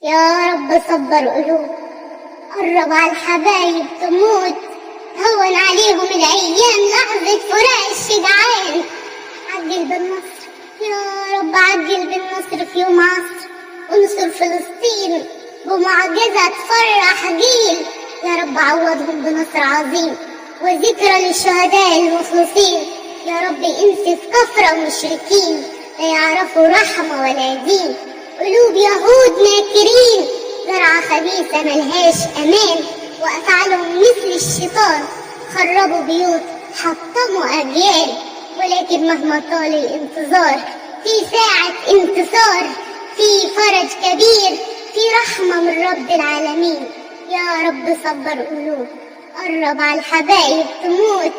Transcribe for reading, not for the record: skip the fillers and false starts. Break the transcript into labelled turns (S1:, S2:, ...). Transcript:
S1: يا رب صبر قلوب، قرب على الحبايب تموت، هون عليهم الأيام لحظة فراق الشجعان. عجل بالنصر يا رب، عجل بالنصر في يوم عصر، انصر فلسطين بمعجزة تفرح جيل. يا رب عوضهم بنصر عظيم وذكرى للشهداء المخلصين. يا رب انسف كفر مشركين لا يعرفوا رحمة ولا دين. قلوب يهود ناكرين زرعة خبيثة ملهاش أمان، وأفعالهم مثل الشيطان خربوا بيوت حطموا أجيال. ولكن مهما طال الانتظار في ساعة انتصار، في فرج كبير، في رحمة من رب العالمين. يا رب صبر قلوب، قرب على الحبايب تموت،